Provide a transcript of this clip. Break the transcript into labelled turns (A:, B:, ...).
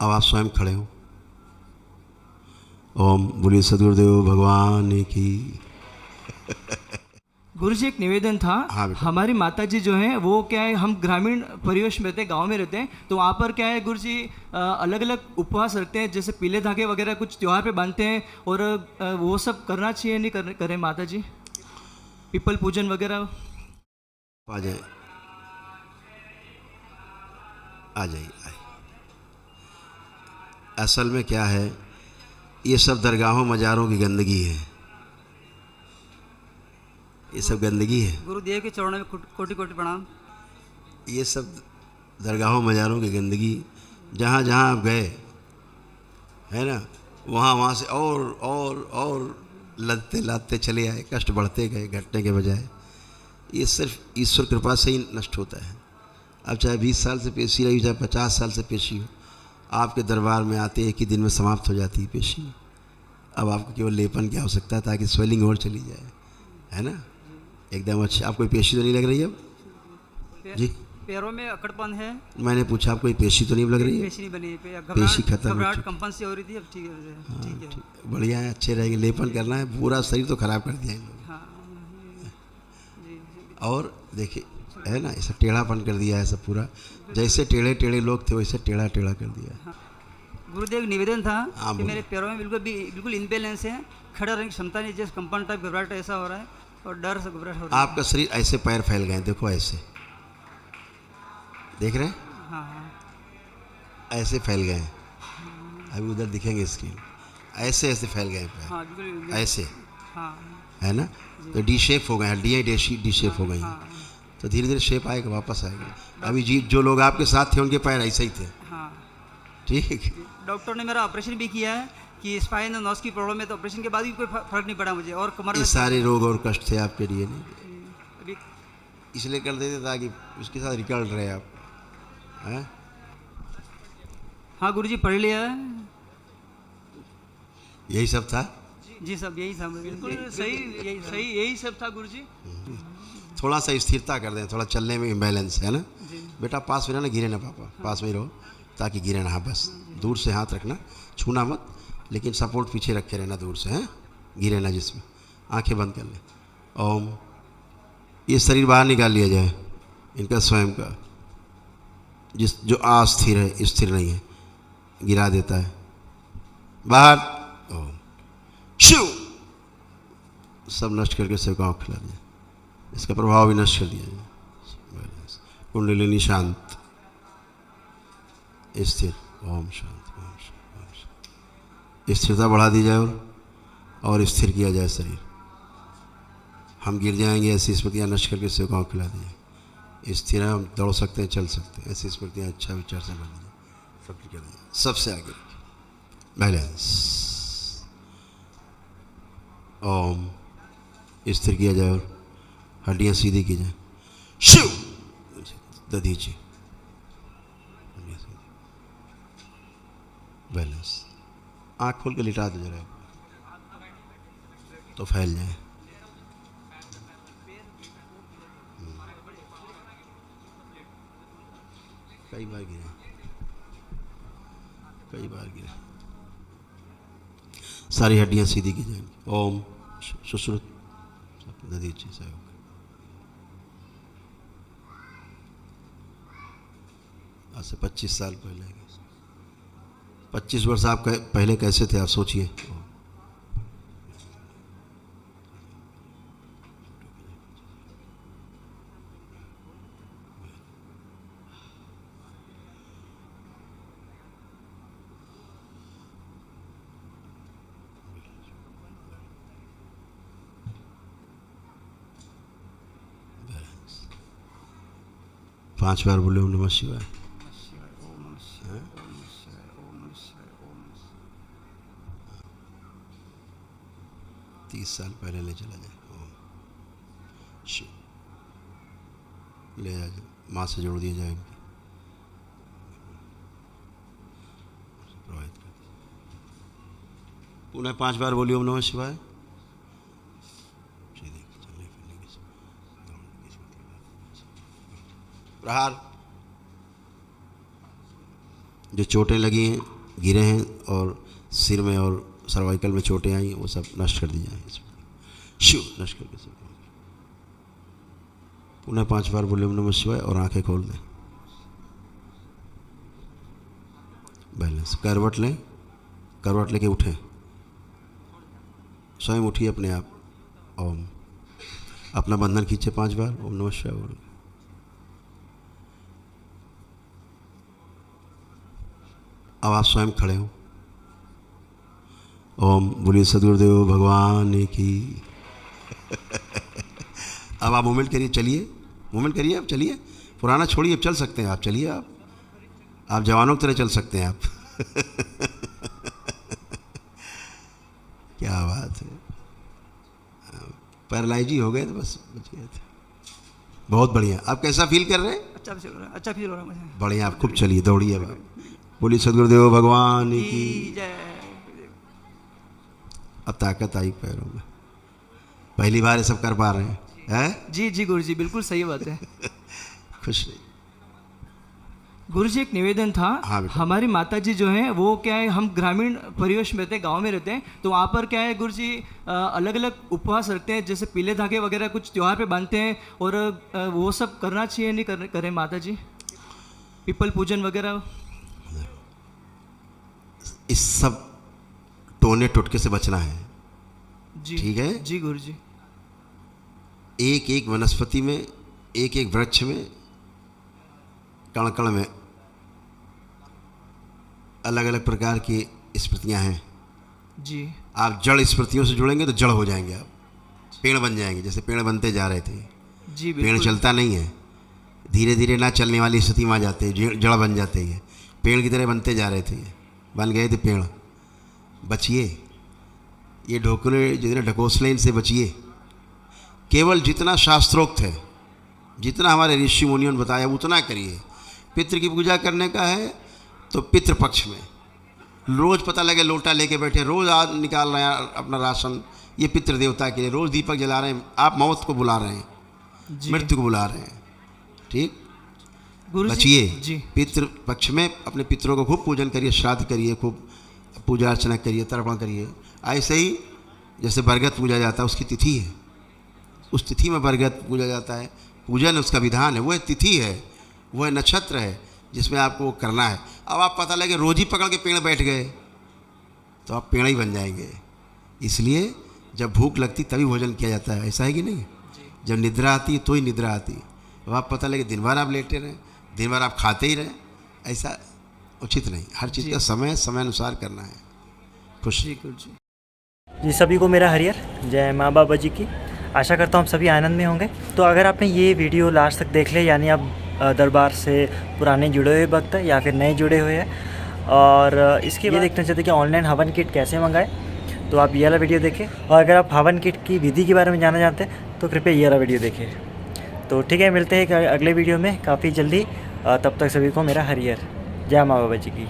A: अब आप स्वयं खड़े हो। ओम बोलिए सदगुरुदेव भगवान की।
B: गुरु जी एक निवेदन था।
A: हाँ बेटा।
B: हमारी माता जी जो हैं वो क्या है, हम ग्रामीण परिवेश में रहते हैं, गांव में रहते हैं, तो वहाँ पर क्या है गुरु जी अलग अलग उपवास रखते हैं, जैसे पीले धागे वगैरह कुछ त्योहार पे बांधते हैं, और वो सब करना चाहिए नहीं करें माता जी, पीपल पूजन वगैरह।
A: आ जाए, आ जाइए, आइए। असल में क्या है, ये सब दरगाहों मज़ारों की गंदगी है, ये सब गंदगी है।
C: गुरुदेव के चरणों में कोटि कोटि प्रणाम।
A: ये सब दरगाहों मज़ारों की गंदगी, जहाँ जहाँ आप गए है ना, वहाँ वहाँ से और लदते लादते चले आए, कष्ट बढ़ते गए घटने के बजाय। ये सिर्फ ईश्वर कृपा से ही नष्ट होता है। अब चाहे 20 साल से पेशी रही, चाहे 50 साल से पेशी हो, आपके दरबार में आते एक ही दिन में समाप्त हो जाती है पेशी। अब आपको केवल लेपन की आवश्यकता है ताकि स्वेलिंग और चली जाए, है ना, एकदम अच्छा। आपको पेशी तो नहीं लग रही है अब जी?
C: पैरों में अकड़पन है।
A: मैंने पूछा आपको पेशी तो नहीं लग रही है?
C: पेशी नहीं बनी,
A: पेशी खत्म हो
C: घबराहट
A: चुकी।
C: कंपन से हो रही थी, अब ठीक है।
A: हाँ,
C: ठीक है,
A: बढ़िया है, अच्छे रहेंगे। लेपन करना है, पूरा शरीर तो खराब कर दिया इन लोगों।
C: हाँ जी।
A: और देखिए है ना, ऐसा टेढ़ापन कर दिया है सब पूरा, जैसे टेढ़े टेढ़े लोग थे वैसे टेढ़ा टेढ़ा कर दिया।
C: हाँ। गुरुदेव निवेदन था
A: हाँ,
C: कि मेरे पैरों में बिल्कुल इनबैलेंस है, खड़ा रहने की क्षमता नहीं, जैसे कंपन टाइप घबराहट ऐसा हो रहा है, और डर से घबराहट हो रही है।
A: आपका शरीर ऐसे पैर फैल गए, देखो ऐसे, देख रहे हैं?
C: हाँ हाँ
A: ऐसे फैल गए हैं, अभी उधर दिखेंगे स्क्रीन, ऐसे ऐसे फैल गए पैर,
C: हाँ बिल्कुल
A: ऐसे,
C: हाँ
A: है ना। तो डी शेप हो गए, हड्डियाँ डी शेप हो गई हैं,
C: हाँ
A: तो धीरे धीरे शेप आएगा, वापस आएगा। अभी जी जो लोग आपके साथ थे उनके पैर ऐसे ही थे,
C: हाँ।
A: ठीक।
C: डॉक्टर ने मेरा ऑपरेशन भी किया है कि स्पाइन और नस की प्रॉब्लम है, तो ऑपरेशन के बाद भी कोई फर्क नहीं पड़ा मुझे, और कमर
A: ये
C: में
A: सारे रोग और कष्ट थे आपके लिए, नहीं
C: अभी।
A: इसलिए कर देते ताकि उसके साथ निकल रहे आप, हैं?
C: हाँ गुरुजी पढ़ लिया है।
A: यही सब था।
C: जी सब यही था।
B: बिल्कुल सही यही सब था गुरु जी।
A: थोड़ा सा स्थिरता कर दें, थोड़ा चलने में इम्बैलेंस है ना।
C: जी
A: बेटा पास में रहना, गिरे ना पापा, पास में ही रहो ताकि गिरे ना। हाँ बस दूर से हाथ रखना, छूना मत, लेकिन सपोर्ट पीछे रखे रहना दूर से, हैं, गिरे ना जिसमें। आंखें बंद कर ले। ओम। ये शरीर बाहर निकाल लिया जाए, इनका स्वयं का, जिस जो अस्थिर है, स्थिर नहीं है, गिरा देता है बाहर। ओम शिव, सब नष्ट करके सबको आँख खिला दिया, इसका प्रभाव भी नष्ट कर दिया जाए। कुंडलिनी शांत स्थिर। ओम शांत, ओम शांत, ओम शांत। स्थिरता बढ़ा दी जाए और स्थिर किया जाए शरीर। हम गिर जाएंगे ऐसी स्मृतियाँ नष्ट करके सबको आँख खिला दिया। स्थिर है, हम दौड़ सकते हैं, चल सकते हैं, ऐसी स्मृतियाँ अच्छा विचार से बन दिया, सब कर दिया, सबसे आगे बैलेंस। ओम। स्थिर किया जाए और हड्डियाँ सीधी की जाए। शिव दधीची, बैलेंस। आँख खोल के लिटा दो जरा, तो फैल जाए। कई बार गिरे, कई बार गिरे, सारी हड्डियाँ सीधी की जाएंगी। ओम सुश्रुत दधीची सहयोग। आज से 25 साल पहले, 25 वर्ष आप पहले कैसे थे आप सोचिए। पांच बार बोले ओम नमः शिवाय। 30 साल पहले ले चला जाए। ओम शिव ले जाए, माँ से जोड़ दिया जाए, प्रभावित कर दिया। पुनः 5 बार बोलिए ओम नमः शिवाय। प्रहार। जो चोटें लगी हैं, गिरे हैं और सिर में और सर्वाइकल में चोटें आई हैं, वो सब नष्ट कर दी जाए। शिव नष्ट करके सब पुनः 5 बार बोले ओम नमः शिवाय और आंखें खोल दें। बैलेंस, करवट लें, करवट लेके उठें, स्वयं उठिए अपने आप। ओम, अपना बंधन खींचे 5 बार ओम नमः शिवाय बोल। अब आप स्वयं खड़े हो। ओम बोलिए सदगुरुदेव भगवान की। अब आप मूवमेंट करिए, चलिए मूवमेंट करिए, अब चलिए, पुराना छोड़िए, अब चल सकते हैं आप, चलिए आप जवानों की तरह चल सकते हैं आप। क्या बात है, पैरालाइज ही हो गए तो बस बच गए थे। बहुत बढ़िया। आप कैसा फील कर रहे हैं?
C: अच्छा फील हो रहा है, अच्छा फील हो रहा है मुझे।
A: बढ़िया, आप खूब चलिए, दौड़िए। अब बोलिए सदगुरुदेव भगवान की।
C: जय।
A: अब ताकत आई पैरों में, पहली बार ये सब कर पा रहे हैं, हैं?
B: जी जी गुरुजी, बिल्कुल सही बात है।
A: खुश नहीं।
B: गुरुजी एक निवेदन था।
A: हाँ बेटा।
B: हमारी माताजी जो है वो क्या है, हम ग्रामीण परिवेश में रहते हैं, गांव में रहते हैं, तो वहाँ पर क्या है गुरुजी अलग अलग उपवास रखते हैं, जैसे पीले धागे वगैरह कुछ त्यौहार पे बांधते हैं, और वो सब करना चाहिए नहीं करें माताजी, पीपल पूजन वगैरह?
A: इस सब टोने टुटके से बचना है।
B: जी
A: ठीक है?
B: जी गुरुजी।
A: एक एक वनस्पति में, एक एक वृक्ष में, कण कण में अलग अलग प्रकार की स्मृतियाँ हैं।
B: जी।
A: आप जड़ स्मृतियों से जुड़ेंगे तो जड़ हो जाएंगे, आप पेड़ बन जाएंगे। जैसे पेड़ बनते जा रहे थे,
B: जी
A: पेड़
B: बिल्कुल।
A: चलता नहीं है, धीरे धीरे ना चलने वाली स्थिति में आ जाते हैं, जड़ बन जाते हैं। पेड़ की तरह बनते जा रहे थे, बन गए थे पेड़। बचिए, ये ढोकले जितने ढकोसले, इनसे बचिए। केवल जितना शास्त्रोक्त है, जितना हमारे ऋषि मुनियों ने बताया उतना करिए। पितृ की पूजा करने का है तो पितृपक्ष में रोज़ पता लगे लोटा लेके बैठे, रोज़ आज निकाल रहे हैं अपना राशन, ये पितृ देवता के लिए रोज़ दीपक जला रहे हैं। आप मौत को बुला रहे हैं,
B: जी
A: मृत्यु को बुला रहे हैं। ठीक,
B: गुरुजी।
A: बचिए।
B: जी
A: पितृ पक्ष में अपने पितरों को खूब पूजन करिए, श्राद्ध करिए, खूब पूजा अर्चना करिए, तर्पण करिए। ऐसे ही जैसे बरगद पूजा जाता है, उसकी तिथि है, उस तिथि में बरगद पूजा जाता है, पूजन उसका विधान है, वो तिथि है, वो नक्षत्र है जिसमें आपको वो करना है। अब आप पता लगे रोज ही पकड़ के पेड़ बैठ गए तो आप पेड़ ही बन जाएंगे। इसलिए जब भूख लगती तभी भोजन किया जाता है, ऐसा है कि नहीं? जब निद्रा आती तो ही निद्रा आती। अब आप पता लगे दिन भर आप लेटे रहें, दिन भर आप खाते ही रहें, ऐसा उचित नहीं। हर चीज़ का समय समय अनुसार करना है। खुश।
B: जी गुरुजी।
D: जी सभी को मेरा हरियर जय माँ बाबा जी की। आशा करता हूँ हम सभी आनंद में होंगे। तो अगर आपने ये वीडियो लास्ट तक देख लिया, यानी आप दरबार से पुराने जुड़े हुए भक्त हैं या फिर नए जुड़े हुए हैं, और इसके बाद देखना चाहते हैं कि ऑनलाइन हवन किट कैसे मंगाएं, तो आप ये वाला वीडियो देखें। और अगर आप हवन किट की विधि के बारे में जानना चाहते हैं तो कृपया ये वाला वीडियो देखें। तो ठीक है, मिलते हैं अगले वीडियो में काफ़ी जल्दी। तब तक सभी को मेरा हरियर जय माँ बाबा जी की।